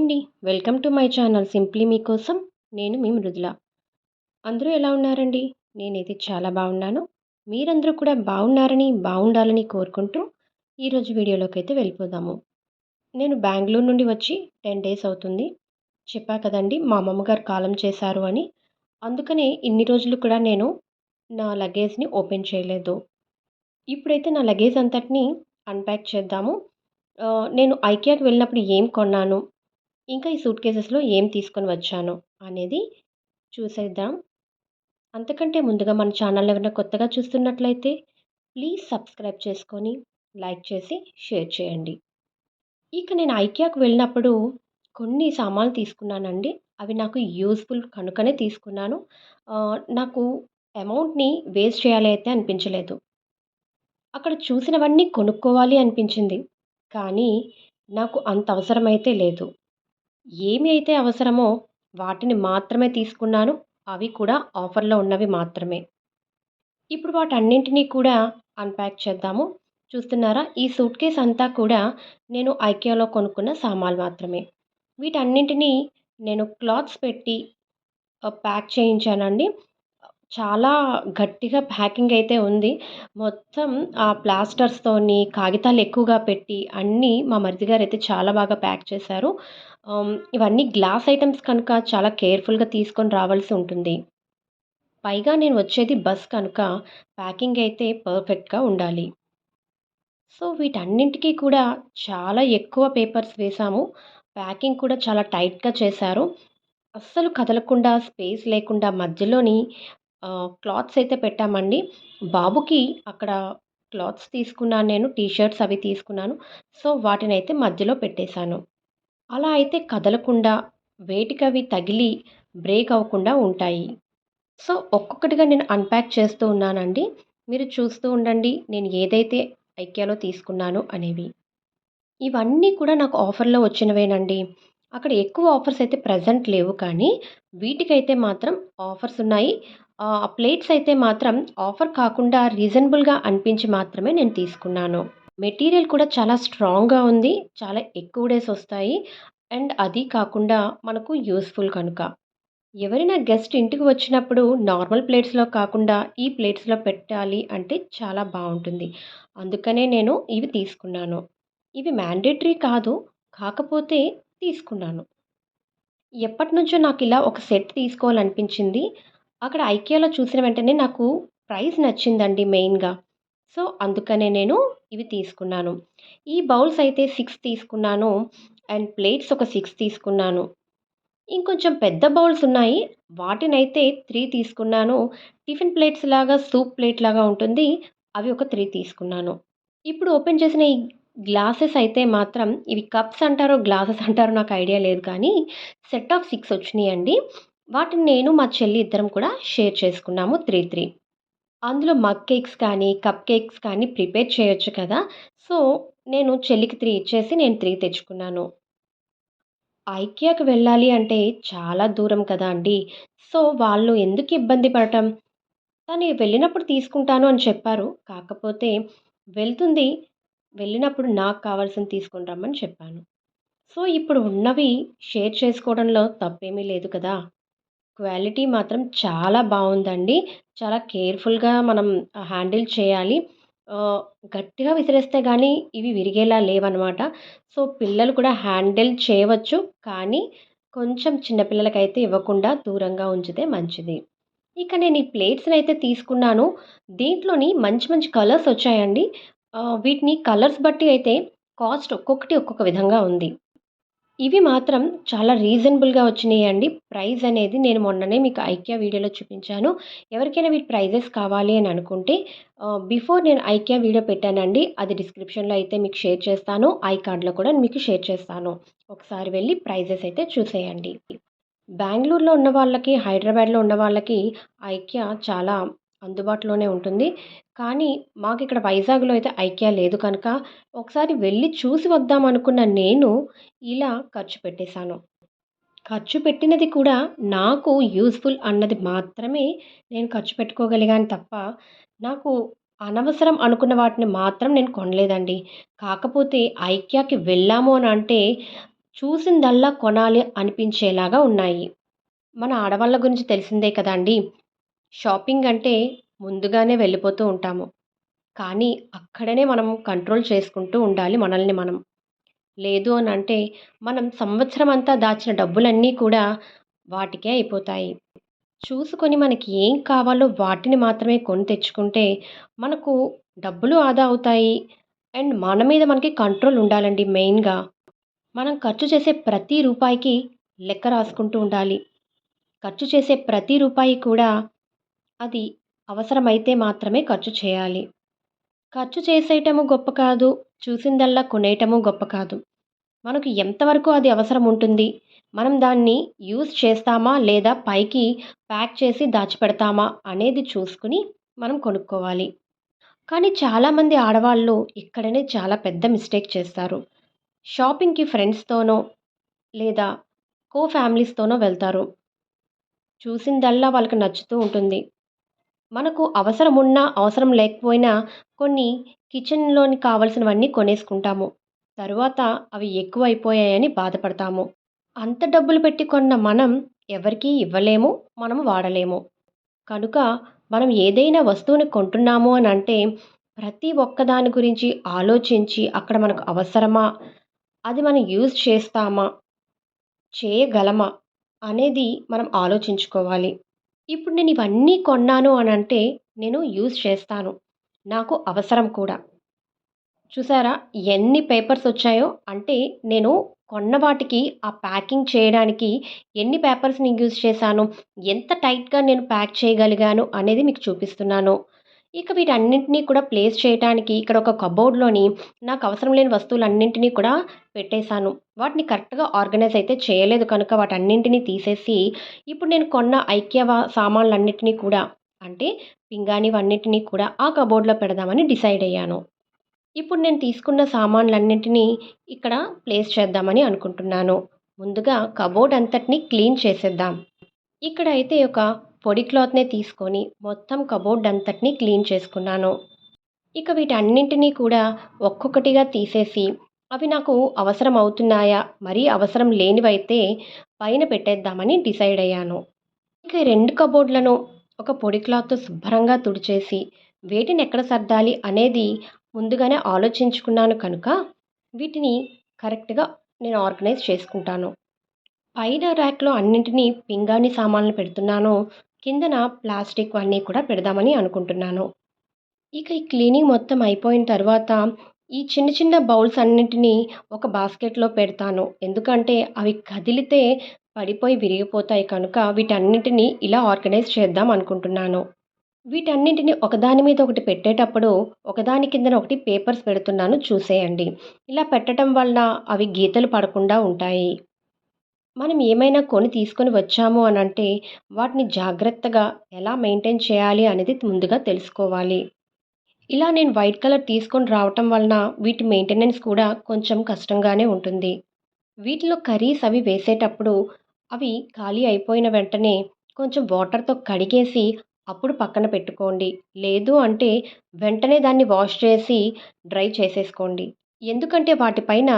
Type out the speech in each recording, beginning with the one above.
అండి. Welcome to my channel simply మీకోసం. నేను మీ మృదుల. అందరూ ఎలా ఉన్నారండి? నేనైతే చాలా బాగున్నాను. మీరందరూ కూడా బాగున్నారని, బాగుండాలని కోరుకుంటూ ఈరోజు వీడియోలోకైతే వెళ్ళిపోదాము. నేను బెంగుళూరు నుండి వచ్చి 10 డేస్ అవుతుంది. చెప్పా కదండీ! మా అమ్మమ్మ గారు కాలం చేశారు అని. అందుకనే ఇన్ని రోజులు కూడా నేను నా లగేజ్‌ని ఓపెన్ చేయలేదు. ఇప్పుడైతే నా లగేజ్ అంతటిని అన్‌ప్యాక్ చేద్దాము. నేను ఐకియాకి వెళ్ళినప్పుడు ఏం కొన్నాను? ఇంకా ఈ సూట్ కేసెస్‌లో ఏం తీసుకొని వచ్చాను అనేది చూసేద్దాం. అంతకంటే ముందుగా మన ఛానల్‌ని ఎవరైనా కొత్తగా చూస్తున్నట్లయితే ప్లీజ్ సబ్స్క్రైబ్ చేసుకొని, లైక్ చేసి, షేర్ చేయండి. ఇక నేను ఐకియాకి వెళ్ళినప్పుడు కొన్ని సామాన్లు తీసుకున్నానండి. అవి నాకు యూజ్‌ఫుల్ కనుకనే తీసుకున్నాను. నాకు అమౌంట్‌ని వేస్ట్ చేయాలి అయితే అనిపించలేదు. అక్కడ చూసినవన్నీ కొనుక్కోవాలి అనిపించింది. కానీ నాకు అంత అవసరమైతే లేదు. ఏమి అయితే అవసరమో వాటిని మాత్రమే తీసుకున్నాను. అవి కూడా ఆఫర్‌లో ఉన్నవి మాత్రమే. ఇప్పుడు వాటన్నింటిని కూడా అన్‌ప్యాక్ చేద్దాము. చూస్తున్నారా? ఈ సూట్‌కేస్ అంతా కూడా నేను ఐకియాలో కొనుక్కున్న సామాన్లు మాత్రమే. వీటన్నింటిని నేను క్లాత్స్ పెట్టి ప్యాక్ చేయించానండి. చాలా గట్టిగా ప్యాకింగ్ అయితే ఉంది. మొత్తం ప్లాస్టర్స్‌తోని కాగితాలు ఎక్కువగా పెట్టి అన్నీ మా మరిది గారైతే చాలా బాగా ప్యాక్ చేశారు. ఇవన్నీ గ్లాస్ ఐటెమ్స్ కనుక చాలా కేర్‌ఫుల్‌గా తీసుకొని రావాల్సి ఉంటుంది. పైగా నేను వచ్చేది బస్ కనుక ప్యాకింగ్ అయితే పర్ఫెక్ట్‌గా ఉండాలి. సో, వీటన్నింటికి కూడా చాలా ఎక్కువ పేపర్స్ వేశాము. ప్యాకింగ్ కూడా చాలా టైట్‌గా చేశారు. అస్సలు కదలకుండా స్పేస్ లేకుండా మధ్యలోని క్లాత్స్ అయితే పెట్టామండి. బాబుకి అక్కడ క్లాత్స్ తీసుకున్నాను నేను. టీ షర్ట్స్ అవి తీసుకున్నాను. సో, వాటినైతే మధ్యలో పెట్టేశాను. అలా అయితే కదలకుండా వేటికవి తగిలి బ్రేక్ అవ్వకుండా ఉంటాయి. సో, ఒక్కొక్కటిగా నేను అన్‌ప్యాక్ చేస్తూ ఉన్నానండి. మీరు చూస్తూ ఉండండి నేను ఏదైతే ఐకియాలో తీసుకున్నానో అనేవి. ఇవన్నీ కూడా నాకు ఆఫర్‌లో వచ్చినవేనండి. అక్కడ ఎక్కువ ఆఫర్స్ అయితే ప్రెజెంట్ లేవు కానీ, వీటికైతే మాత్రం ఆఫర్స్ ఉన్నాయి. ప్లేట్స్ అయితే మాత్రం ఆఫర్ కాకుండా రీజనబుల్‌గా అనిపించి మాత్రమే నేను తీసుకున్నాను. మెటీరియల్ కూడా చాలా స్ట్రాంగ్‌గా ఉంది. చాలా ఎక్కువ డేస్ వస్తాయి. అండ్ అది కాకుండా మనకు యూజ్‌ఫుల్ కనుక. ఎవరైనా గెస్ట్ ఇంటికి వచ్చినప్పుడు నార్మల్ ప్లేట్స్‌లో కాకుండా ఈ ప్లేట్స్‌లో పెట్టాలి అంటే చాలా బావుంటుంది. అందుకనే నేను ఇవి తీసుకున్నాను. ఇవి మ్యాండేటరీ కాదు. కాకపోతే తీసుకున్నాను. ఎప్పటినుంచో నాకిలా ఒక సెట్ తీసుకోవాలనిపించింది. అక్కడ ఐకియాలో చూసిన వెంటనే నాకు ప్రైస్ నచ్చిందండి మెయిన్‌గా. సో, అందుకనే నేను ఇవి తీసుకున్నాను. ఈ బౌల్స్ అయితే 6 తీసుకున్నాను. అండ్ ప్లేట్స్ ఒక 6 తీసుకున్నాను. ఇంకొంచెం పెద్ద బౌల్స్ ఉన్నాయి. వాటినైతే 3 తీసుకున్నాను. టిఫిన్ ప్లేట్స్ లాగా సూప్ ప్లేట్ లాగా ఉంటుంది. అవి ఒక 3 తీసుకున్నాను. ఇప్పుడు ఓపెన్ చేసిన ఈ గ్లాసెస్ అయితే మాత్రం ఇవి కప్స్ అంటారో, గ్లాసెస్ అంటారో నాకు ఐడియా లేదు కానీ సెట్ ఆఫ్ 6 వచ్చినియండి. వాటిని నేను మా చెల్లి ఇద్దరం కూడా షేర్ చేసుకున్నాము 3. అందులో మగ్ కేక్స్ కానీ, కప్ కేక్స్ కానీ ప్రిపేర్ చేయొచ్చు కదా! సో, నేను చెల్లికి 3 ఇచ్చేసి నేను 3 తెచ్చుకున్నాను. ఐకియాకి వెళ్ళాలి అంటే చాలా దూరం కదా అండీ! సో, వాళ్ళు ఎందుకు ఇబ్బంది పడటం? తను వెళ్ళినప్పుడు తీసుకుంటాను అని చెప్పారు. కాకపోతే వెళ్తుంది. వెళ్ళినప్పుడు నాకు కావాల్సింది తీసుకొని రమ్మని చెప్పాను. సో, ఇప్పుడు ఉన్నవి షేర్ చేసుకోవడంలో తప్పేమీ లేదు కదా! క్వాలిటీ మాత్రం చాలా బావుందండి. చాలా కేర్‌ఫుల్‌గా మనం హ్యాండిల్ చేయాలి. ఆహ్, గట్టిగా విసిరేస్తే గానీ ఇవి విరిగేలా లేవనమాట. సో, పిల్లలు కూడా హ్యాండిల్ చేయవచ్చు. కానీ కొంచెం చిన్న పిల్లలకైతే ఇవ్వకుండా దూరంగా ఉంచితే మంచిది. ఇక నేను ఈ ప్లేట్స్‌నైతే తీసుకున్నాను. దీంట్లోని మంచి మంచి కలర్స్ వచ్చాయండి. వీటిని కలర్స్ బట్టి అయితే కాస్ట్ ఒక్కొక్కటి ఒక్కొక్క విధంగా ఉంది. ఇవి మాత్రం చాలా రీజనబుల్‌గా వచ్చినియండి. ప్రైస్ అనేది నేను మొన్ననే మీకు ఐకియా వీడియోలో చూపించాను. ఎవరికైనా వీటి ప్రైజెస్ కావాలి అని అనుకుంటే బిఫోర్ నేను ఐకియా వీడియో పెట్టానండి. అది డిస్క్రిప్షన్‌లో అయితే మీకు షేర్ చేస్తాను. ఐ కార్డ్‌లో కూడా మీకు షేర్ చేస్తాను. ఒకసారి వెళ్లి ప్రైజెస్ అయితే చూసేయండి. బెంగుళూరులో ఉన్న వాళ్ళకి, హైదరాబాద్‌లో ఉన్న వాళ్ళకి ఐకియా చాలా అందుబాటులోనే ఉంటుంది. కానీ మాకిక్కడ వైజాగ్‌లో అయితే ఐకియా లేదు కనుక, ఒకసారి వెళ్లి చూసి వద్దాం అనుకున్న నేను ఇలా ఖర్చు పెట్టేశాను. ఖర్చు పెట్టినది కూడా నాకు యూజ్‌ఫుల్ అన్నది మాత్రమే నేను ఖర్చు పెట్టుకోగలిగాను తప్ప, నాకు అనవసరం అనుకున్న వాటిని మాత్రం నేను కొనలేదండి. కాకపోతే ఐకియాకి వెళ్ళాము అనంటే చూసిందల్లా కొనాలి అనిపించేలాగా ఉన్నాయి. మన ఆడవాళ్ళ గురించి తెలిసిందే కదండీ! షాపింగ్ అంటే ముందుగానే వెళ్ళిపోతూ ఉంటాము. కానీ అక్కడనే మనం కంట్రోల్ చేసుకుంటూ ఉండాలి మనల్ని మనం. లేదు అనంటే మనం సంవత్సరమంతా దాచిన డబ్బులన్నీ కూడా వాటికే అయిపోతాయి. చూసుకొని మనకి ఏం కావాలో వాటిని మాత్రమే కొని తెచ్చుకుంటే మనకు డబ్బులు ఆదా అవుతాయి. అండ్ మన మీద మనకి కంట్రోల్ ఉండాలండి మెయిన్‌గా. మనం ఖర్చు చేసే ప్రతి రూపాయికి లెక్క రాసుకుంటూ ఉండాలి. ఖర్చు చేసే ప్రతి రూపాయి కూడా అది అవసరమైతే మాత్రమే ఖర్చు చేయాలి. ఖర్చు చేసేయటము గొప్ప కాదు. చూసిందల్లా కొనేయటము గొప్ప కాదు. మనకు ఎంతవరకు అది అవసరం ఉంటుంది? మనం దాన్ని యూజ్ చేస్తామా? లేదా పైకి ప్యాక్ చేసి దాచిపెడతామా? అనేది చూసుకొని మనం కొనుక్కోవాలి. కానీ చాలామంది ఆడవాళ్ళు ఇక్కడనే చాలా పెద్ద మిస్టేక్ చేస్తారు. షాపింగ్‌కి ఫ్రెండ్స్‌తోనో లేదా ఫ్యామిలీస్‌తోనో వెళ్తారు. చూసిందల్లా వాళ్ళకి నచ్చుతూ ఉంటుంది. మనకు అవసరమున్నా, అవసరం లేకపోయినా కొన్ని కిచెన్‌లోని కావాల్సినవన్నీ కొనేసుకుంటాము. తరువాత అవి ఎక్కువైపోయాయని బాధపడతాము. అంత డబ్బులు పెట్టి కొన్న మనం ఎవరికీ ఇవ్వలేము, మనము వాడలేము. కనుక మనం ఏదైనా వస్తువుని కొంటున్నాము అనంటే ప్రతి ఒక్కదాని గురించి ఆలోచించి అక్కడ మనకు అవసరమా? అది మనం యూజ్ చేస్తామా? చేయగలమా? అనేది మనం ఆలోచించుకోవాలి. ఇప్పుడు నేను ఇవన్నీ కొన్నాను అనంటే నేను యూజ్ చేస్తాను. నాకు అవసరం కూడా. చూసారా? ఎన్ని పేపర్స్ వచ్చాయో. అంటే నేను కొన్న వాటికి ఆ ప్యాకింగ్ చేయడానికి ఎన్ని పేపర్స్‌ని యూజ్ చేశాను, ఎంత టైట్‌గా నేను ప్యాక్ చేయగలిగాను అనేది మీకు చూపిస్తున్నాను. ఇక వీటన్నింటిని కూడా ప్లేస్ చేయటానికి ఇక్కడ ఒక కబోర్డ్‌లోని నాకు అవసరం లేని వస్తువులన్నింటినీ కూడా పెట్టేశాను. వాటిని కరెక్ట్‌గా ఆర్గనైజ్ అయితే చేయలేదు కనుక వాటన్నింటిని తీసేసి ఇప్పుడు నేను కొన్న సామాన్లన్నిటిని కూడా అంటే పింగాణివన్నిటిని కూడా ఆ కబోర్డ్‌లో పెడదామని డిసైడ్ అయ్యాను. ఇప్పుడు నేను తీసుకున్న సామాన్లన్నింటినీ ఇక్కడ ప్లేస్ చేద్దామని అనుకుంటున్నాను. ముందుగా కబోర్డ్ అంతటిని క్లీన్ చేసేద్దాం. ఇక్కడైతే ఒక పొడి క్లాత్‌నే తీసుకొని మొత్తం కబోర్డ్ అంతటిని క్లీన్ చేసుకున్నాను. ఇక వీటన్నింటినీ కూడా ఒక్కొక్కటిగా తీసేసి అవి నాకు అవసరం అవుతున్నాయా? మరీ అవసరం లేనివైతే పైన పెట్టేద్దామని డిసైడ్ అయ్యాను. ఇక ఈ 2 కబోర్డ్‌లను ఒక పొడి క్లాత్‌తో శుభ్రంగా తుడిచేసి, వేటినెక్కడ సర్దాలి అనేది ముందుగానే ఆలోచించుకున్నాను కనుక, వీటిని కరెక్ట్‌గా నేను ఆర్గనైజ్ చేసుకుంటాను. పైన ర్యాక్‌లో అన్నింటినీ పింగాణీ సామాన్లు పెడుతున్నాను. కిందన ప్లాస్టిక్‌వన్నీ కూడా పెడదామని అనుకుంటున్నాను. ఇక ఈ క్లీనింగ్ మొత్తం అయిపోయిన తర్వాత, ఈ చిన్న చిన్న బౌల్స్ అన్నింటినీ ఒక బాస్కెట్‌లో పెడతాను. ఎందుకంటే అవి కదిలితే పడిపోయి విరిగిపోతాయి కనుక వీటన్నింటినీ ఇలా ఆర్గనైజ్ చేద్దాం అనుకుంటున్నాను. వీటన్నింటిని ఒకదాని మీద ఒకటి పెట్టేటప్పుడు, ఒకదాని కిందన ఒకటి పేపర్స్ పెడుతున్నాను చూసేయండి. ఇలా పెట్టటం వల్ల అవి గీతలు పడకుండా ఉంటాయి. మనం ఏమైనా కొని తీసుకొని వచ్చాము అనంటే, వాటిని జాగ్రత్తగా ఎలా మెయింటైన్ చేయాలి అనేది ముందుగా తెలుసుకోవాలి. ఇలా నేను వైట్ కలర్ తీసుకొని రావటం వలన వీటి మెయింటెనెన్స్ కూడా కొంచెం కష్టంగానే ఉంటుంది. వీటిలో కర్రీస్ అవి వేసేటప్పుడు అవి ఖాళీ అయిపోయిన వెంటనే కొంచెం వాటర్‌తో కడిగేసి అప్పుడు పక్కన పెట్టుకోండి. లేదు అంటే వెంటనే దాన్ని వాష్ చేసి డ్రై చేసేసుకోండి. ఎందుకంటే వాటిపైన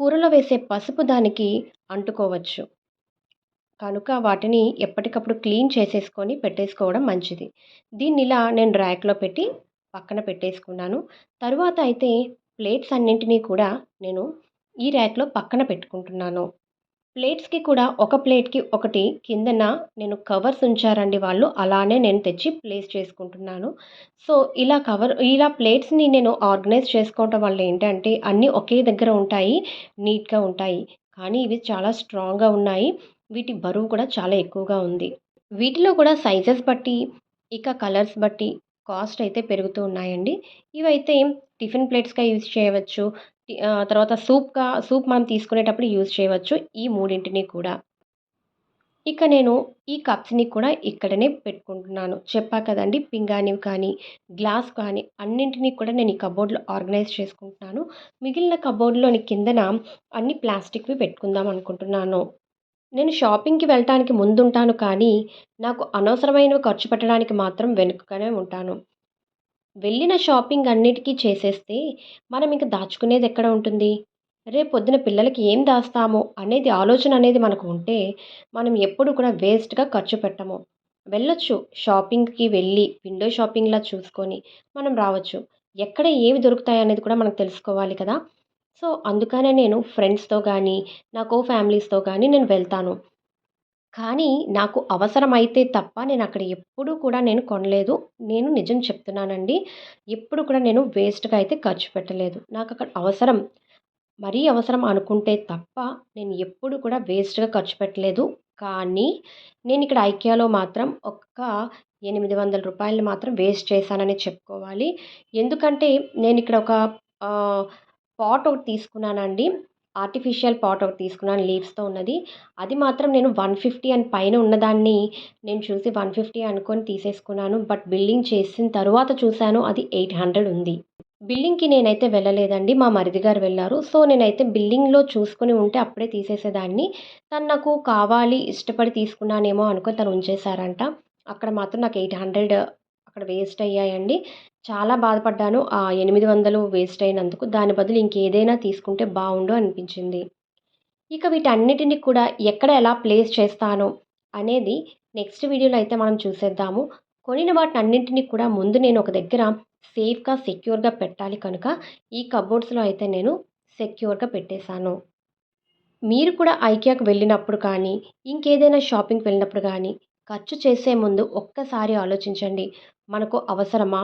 కూరలో వేసే పసుపు దానికి అంటుకోవచ్చు. కనుక వాటిని ఎప్పటికప్పుడు క్లీన్ చేసేసుకొని పెట్టేసుకోవడం మంచిది. దీన్నిలా నేను ర్యాక్‌లో పెట్టి పక్కన పెట్టేసుకున్నాను. తరువాత అయితే ప్లేట్స్ అన్నింటినీ కూడా నేను ఈ ర్యాక్‌లో పక్కన పెట్టుకుంటున్నాను. ప్లేట్స్‌కి కూడా ఒక ప్లేట్‌కి ఒకటి కిందన నేను కవర్స్ ఉంచారండి వాళ్ళు. అలానే నేను తెచ్చి ప్లేస్ చేసుకుంటున్నాను. సో, ఇలా ప్లేట్స్‌ని నేను ఆర్గనైజ్ చేసుకోవటం వల్ల ఏంటంటే అన్నీ ఒకే దగ్గర ఉంటాయి. నీట్‌గా ఉంటాయి. కానీ ఇవి చాలా స్ట్రాంగ్‌గా ఉన్నాయి. వీటి బరువు కూడా చాలా ఎక్కువగా ఉంది. వీటిలో కూడా సైజెస్ బట్టి, ఇక కలర్స్ బట్టి కాస్ట్ అయితే పెరుగుతూ ఉన్నాయండి. ఇవైతే టిఫిన్ ప్లేట్స్‌గా యూజ్ చేయవచ్చు. తర్వాత సూప్ మనం తీసుకునేటప్పుడు యూజ్ చేయవచ్చు. ఈ మూడింటిని కూడా. ఇక నేను ఈ కప్స్‌ని కూడా ఇక్కడనే పెట్టుకుంటున్నాను. చెప్పా కదండీ! పింగాణివి కానీ, గ్లాస్ కానీ అన్నింటిని కూడా నేను ఈ కబోర్డ్‌లో ఆర్గనైజ్ చేసుకుంటున్నాను. మిగిలిన కబోర్డ్‌లోని కిందన అన్ని ప్లాస్టిక్‌వి పెట్టుకుందాం అనుకుంటున్నాను. నేను షాపింగ్‌కి వెళ్ళటానికి ముందుంటాను కానీ, నాకు అనవసరమైనవి ఖర్చు పెట్టడానికి మాత్రం వెనుకగానే ఉంటాను. వెళ్ళిన షాపింగ్ అన్నిటికి చేసేస్తే, మనం ఇంక దాచుకునేదెక్కడ ఉంటుంది? రేపొద్దున పిల్లలకి ఏం దాస్తాము అనేది ఆలోచన అనేది మనకు ఉంటే, మనం ఎప్పుడు కూడా వేస్ట్‌గా ఖర్చు పెట్టము. వెళ్ళొచ్చు షాపింగ్‌కి వెళ్ళి విండో షాపింగ్‌లా చూసుకొని మనం రావచ్చు. ఎక్కడ ఏవి దొరుకుతాయనేది కూడా మనకు తెలుసుకోవాలి కదా! సో, అందుకనే నేను ఫ్రెండ్స్‌తో గానీ, నా ఫ్యామిలీస్‌తో గానీ నేను వెళ్తాను. కానీ నాకు అవసరమైతే తప్ప నేనక్కడ ఎప్పుడూ కూడా నేను కొనలేదు. నేను నిజం చెప్తున్నానండి. ఎప్పుడు కూడా నేను వేస్ట్‌గా అయితే ఖర్చు పెట్టలేదు. నాకక్కడ అవసరం, మరీ అవసరం అనుకుంటే తప్ప నేను ఎప్పుడు కూడా వేస్ట్‌గా ఖర్చు పెట్టలేదు. కానీ నేనిక్కడ ఐకియాలో మాత్రం ఒక్క రూ. 800 మాత్రం వేస్ట్ చేశాననే చెప్పుకోవాలి. ఎందుకంటే నేనిక్కడ ఒక ఆహ్, పాట్ ఒకటి తీసుకున్నానండి. ఆర్టిఫిషియల్ పాట్ ఒకటి తీసుకున్నాను లీవ్స్‌తో ఉన్నది. అది మాత్రం నేను 150 అని పైన ఉన్నదాన్ని నేను చూసి 150 అనుకోని తీసేసుకున్నాను. బట్ బిల్లింగ్ చేసిన తరువాత చూసాను అది 800 ఉంది. బిల్లింగ్‌కి నేనైతే వెళ్ళలేదండి. మా మరిది గారు వెళ్లారు. సో, నేనైతే బిల్లింగ్‌లో చూసుకొని ఉంటే అప్పుడే తీసేసేదాన్ని. తను నాకు కావాలి, ఇష్టపడి తీసుకున్నానేమో అనుకోని తను ఉంచేశారంట. అక్కడ మాత్రం నాకు 800 అక్కడ వేస్ట్ అయ్యాయండి. చాలా బాధపడ్డాను. ఆ 800 వేస్ట్ అయినందుకు. దాని బదులు ఇంకేదైనా తీసుకుంటే బావుండు అనిపించింది. ఇక వీటన్నిటిని కూడా ఎక్కడ ఎలా ప్లేస్ చేస్తాను అనేది నెక్స్ట్ వీడియోలో అయితే మనం చూసేద్దాము. కొనిన వాటన్నింటిని కూడా ముందు నేను ఒక దగ్గర సేఫ్‌గా, సెక్యూర్‌గా పెట్టాలి కనుక ఈ కబోర్డ్స్‌లో అయితే నేను సెక్యూర్‌గా పెట్టేశాను. మీరు కూడా ఐకియాకి వెళ్ళినప్పుడు కానీ, ఇంకేదైనా షాపింగ్‌కి వెళ్ళినప్పుడు గానీ, ఖర్చు చేసే ముందు ఒక్కసారి ఆలోచించండి. మనకు అవసరమా?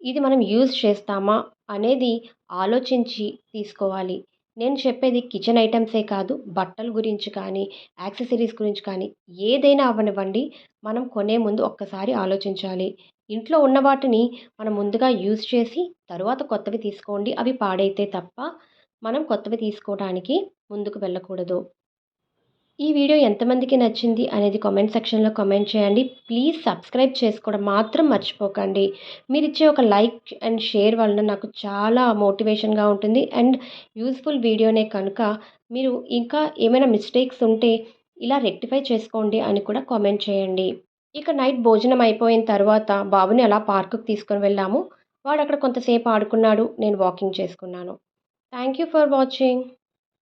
ఇది మనం యూజ్ చేస్తామా? అనేది ఆలోచించి తీసుకోవాలి. నేను చెప్పేది కిచెన్ ఐటెమ్సే కాదు, బట్టల గురించి కానీ, యాక్సెసరీస్ గురించి కానీ, ఏదైనా అవ్వనివ్వండి, మనం కొనే ముందు ఒక్కసారి ఆలోచించాలి. ఇంట్లో ఉన్న వాటిని మనం ముందుగా యూజ్ చేసి, తరువాత కొత్తవి తీసుకోండి. అవి పాడైతే తప్ప, మనం కొత్తవి తీసుకోవడానికి ముందుకు వెళ్ళకూడదు. ఈ వీడియో ఎంతమందికి నచ్చింది అనేది కామెంట్ సెక్షన్‌లో కామెంట్ చేయండి. ప్లీజ్ సబ్స్క్రైబ్ చేసుకోవడం మాత్రం మర్చిపోకండి. మీరిచ్చే ఒక లైక్ అండ్ షేర్ వలన నాకు చాలా మోటివేషన్‌గా ఉంటుంది. అండ్ యూజ్‌ఫుల్ వీడియోనే కనుక మీరు ఇంకా ఏమైనా మిస్టేక్స్ ఉంటే ఇలా రెక్టిఫై చేసుకోండి అని కూడా కామెంట్ చేయండి. ఇక నైట్ భోజనం అయిపోయిన తర్వాత బాబుని అలా పార్క్‌కి తీసుకొని వెళ్ళాము. వాడక్కడ కొంతసేపు ఆడుకున్నాడు. నేను వాకింగ్ చేసుకున్నాను. Thank you for watching.